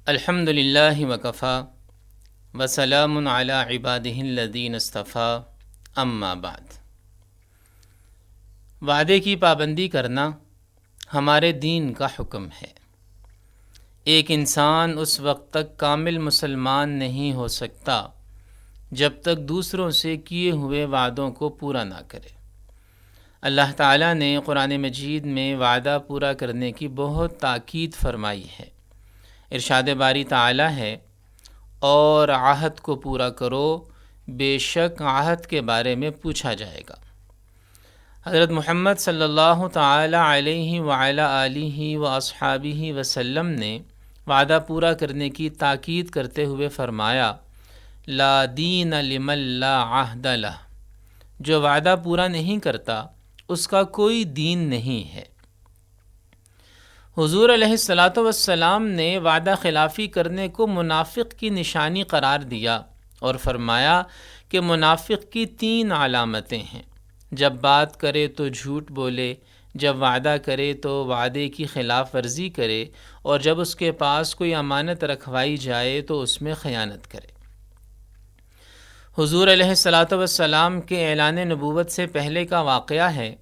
الحمد للہ وکفا وسلام علی عبادہ الذین اصطفیٰ اما بعد۔ وعدے کی پابندی کرنا ہمارے دین کا حکم ہے۔ ایک انسان اس وقت تک کامل مسلمان نہیں ہو سکتا جب تک دوسروں سے کیے ہوئے وعدوں کو پورا نہ کرے۔ اللہ تعالیٰ نے قرآن مجید میں وعدہ پورا کرنے کی بہت تاکید فرمائی ہے۔ ارشاد باری تعالیٰ ہے، اور عہد کو پورا کرو، بے شک عہد کے بارے میں پوچھا جائے گا۔ حضرت محمد صلی اللہ تعالیٰ علیہ وعلی آلہ و اصحابہ وسلم نے وعدہ پورا کرنے کی تاکید کرتے ہوئے فرمایا، لا دین لمن لا عہد لہ، جو وعدہ پورا نہیں کرتا اس کا کوئی دین نہیں ہے۔ حضور علیہ الصلاۃ والسلام نے وعدہ خلافی کرنے کو منافق کی نشانی قرار دیا اور فرمایا کہ منافق کی 3 علامتیں ہیں۔ جب بات کرے تو جھوٹ بولے، جب وعدہ کرے تو وعدے کی خلاف ورزی کرے، اور جب اس کے پاس کوئی امانت رکھوائی جائے تو اس میں خیانت کرے۔ حضور علیہ الصلاۃ والسلام کے اعلان نبوت سے پہلے کا واقعہ ہے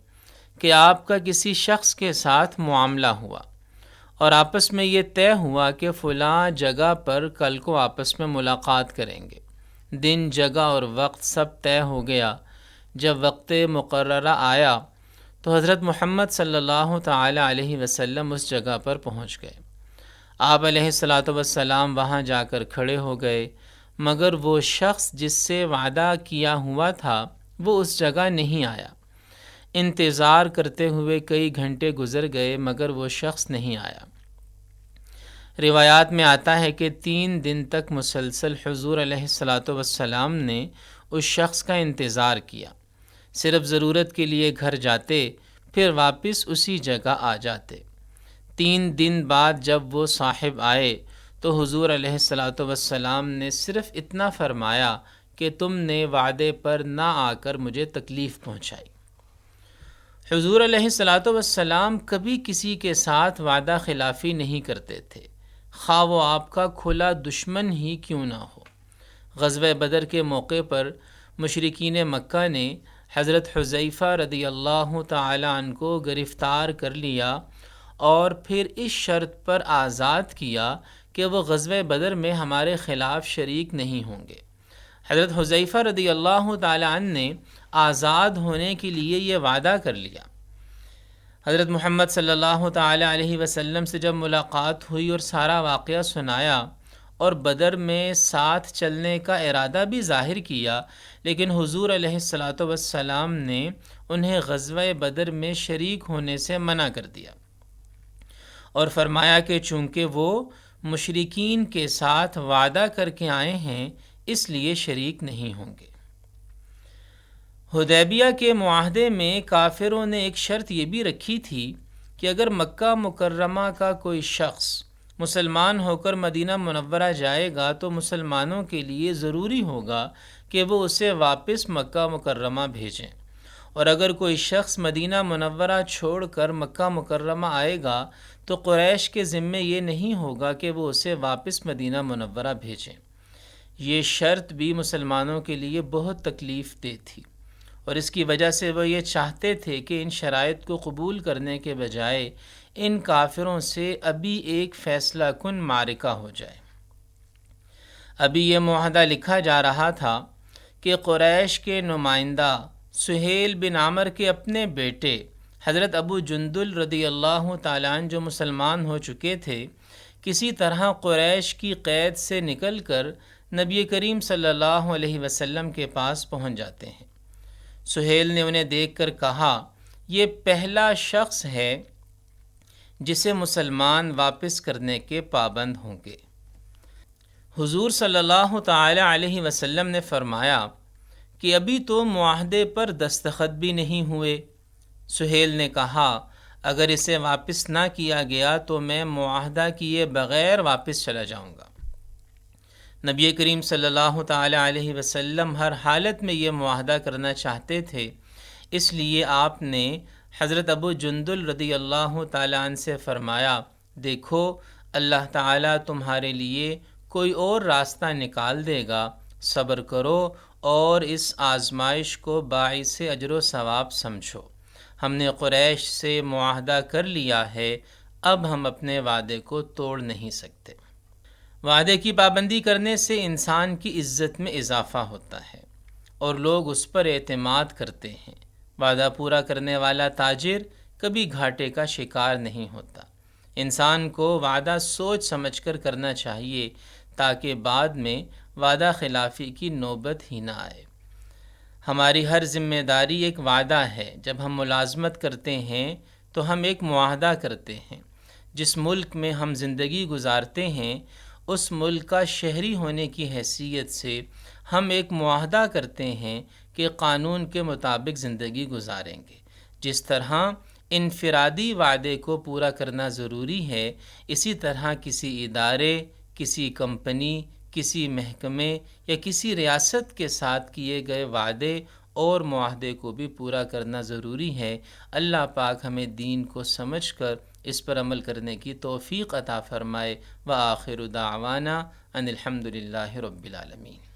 کہ آپ کا کسی شخص کے ساتھ معاملہ ہوا اور آپس میں یہ طے ہوا کہ فلاں جگہ پر کل کو آپس میں ملاقات کریں گے۔ دن، جگہ اور وقت سب طے ہو گیا۔ جب وقت مقررہ آیا تو حضرت محمد صلی اللہ تعالی علیہ وسلم اس جگہ پر پہنچ گئے۔ آپ علیہ الصلاۃ والسلام وہاں جا کر کھڑے ہو گئے، مگر وہ شخص جس سے وعدہ کیا ہوا تھا وہ اس جگہ نہیں آیا۔ انتظار کرتے ہوئے کئی گھنٹے گزر گئے مگر وہ شخص نہیں آیا۔ روایات میں آتا ہے کہ 3 دن تک مسلسل حضور علیہ الصلاۃ والسلام نے اس شخص کا انتظار کیا۔ صرف ضرورت کے لیے گھر جاتے، پھر واپس اسی جگہ آ جاتے۔ 3 دن بعد جب وہ صاحب آئے تو حضور علیہ الصلاۃ والسلام نے صرف اتنا فرمایا کہ تم نے وعدے پر نہ آ کر مجھے تکلیف پہنچائی۔ حضور علیہ الصلاۃ والسلام کبھی کسی کے ساتھ وعدہ خلافی نہیں کرتے تھے، خواہ وہ آپ کا کھلا دشمن ہی کیوں نہ ہو۔ غزوہ بدر کے موقع پر مشرکین مکہ نے حضرت حذیفہ رضی اللہ تعالی عنہ کو گرفتار کر لیا اور پھر اس شرط پر آزاد کیا کہ وہ غزوہ بدر میں ہمارے خلاف شریک نہیں ہوں گے۔ حضرت حذیفہ رضی اللہ تعالی عنہ نے آزاد ہونے کے لیے یہ وعدہ کر لیا۔ حضرت محمد صلی اللہ تعالی علیہ وسلم سے جب ملاقات ہوئی اور سارا واقعہ سنایا اور بدر میں ساتھ چلنے کا ارادہ بھی ظاہر کیا، لیکن حضور علیہ الصلاۃ والسلام نے انہیں غزوہ بدر میں شریک ہونے سے منع کر دیا اور فرمایا کہ چونکہ وہ مشرکین کے ساتھ وعدہ کر کے آئے ہیں اس لیے شریک نہیں ہوں گے۔ حدیبیہ کے معاہدے میں کافروں نے ایک شرط یہ بھی رکھی تھی کہ اگر مکہ مکرمہ کا کوئی شخص مسلمان ہو کر مدینہ منورہ جائے گا تو مسلمانوں کے لیے ضروری ہوگا کہ وہ اسے واپس مکہ مکرمہ بھیجیں، اور اگر کوئی شخص مدینہ منورہ چھوڑ کر مکہ مکرمہ آئے گا تو قریش کے ذمے یہ نہیں ہوگا کہ وہ اسے واپس مدینہ منورہ بھیجیں۔ یہ شرط بھی مسلمانوں کے لیے بہت تکلیف دہ تھی، اور اس کی وجہ سے وہ یہ چاہتے تھے کہ ان شرائط کو قبول کرنے کے بجائے ان کافروں سے ابھی ایک فیصلہ کن معرکہ ہو جائے۔ ابھی یہ معاہدہ لکھا جا رہا تھا کہ قریش کے نمائندہ سہیل بن عمر کے اپنے بیٹے حضرت ابو جندل رضی اللہ تعالیٰ عنہ جو مسلمان ہو چکے تھے، کسی طرح قریش کی قید سے نکل کر نبی کریم صلی اللہ علیہ وسلم کے پاس پہنچ جاتے ہیں۔ سہیل نے انہیں دیکھ کر کہا، یہ پہلا شخص ہے جسے مسلمان واپس کرنے کے پابند ہوں گے۔ حضور صلی اللہ تعالی علیہ وسلم نے فرمایا کہ ابھی تو معاہدے پر دستخط بھی نہیں ہوئے۔ سہیل نے کہا، اگر اسے واپس نہ کیا گیا تو میں معاہدہ کیے بغیر واپس چلا جاؤں گا۔ نبی کریم صلی اللہ تعالی علیہ وسلم ہر حالت میں یہ معاہدہ کرنا چاہتے تھے، اس لیے آپ نے حضرت ابو جندل رضی اللہ تعالیٰ عنہ سے فرمایا، دیکھو اللہ تعالیٰ تمہارے لیے کوئی اور راستہ نکال دے گا، صبر کرو اور اس آزمائش کو باعث اجر و ثواب سمجھو۔ ہم نے قریش سے معاہدہ کر لیا ہے، اب ہم اپنے وعدے کو توڑ نہیں سکتے۔ وعدے کی پابندی کرنے سے انسان کی عزت میں اضافہ ہوتا ہے اور لوگ اس پر اعتماد کرتے ہیں۔ وعدہ پورا کرنے والا تاجر کبھی گھاٹے کا شکار نہیں ہوتا۔ انسان کو وعدہ سوچ سمجھ کر کرنا چاہیے تاکہ بعد میں وعدہ خلافی کی نوبت ہی نہ آئے۔ ہماری ہر ذمہ داری ایک وعدہ ہے۔ جب ہم ملازمت کرتے ہیں تو ہم ایک معاہدہ کرتے ہیں۔ جس ملک میں ہم زندگی گزارتے ہیں اس ملک کا شہری ہونے کی حیثیت سے ہم ایک معاہدہ کرتے ہیں کہ قانون کے مطابق زندگی گزاریں گے۔ جس طرح انفرادی وعدے کو پورا کرنا ضروری ہے، اسی طرح کسی ادارے، کسی کمپنی، کسی محکمے یا کسی ریاست کے ساتھ کیے گئے وعدے اور معاہدے کو بھی پورا کرنا ضروری ہے۔ اللہ پاک ہمیں دین کو سمجھ کر اس پر عمل کرنے کی توفیق عطا فرمائے۔ وآخر دعوانا ان الحمد للہ رب العالمین۔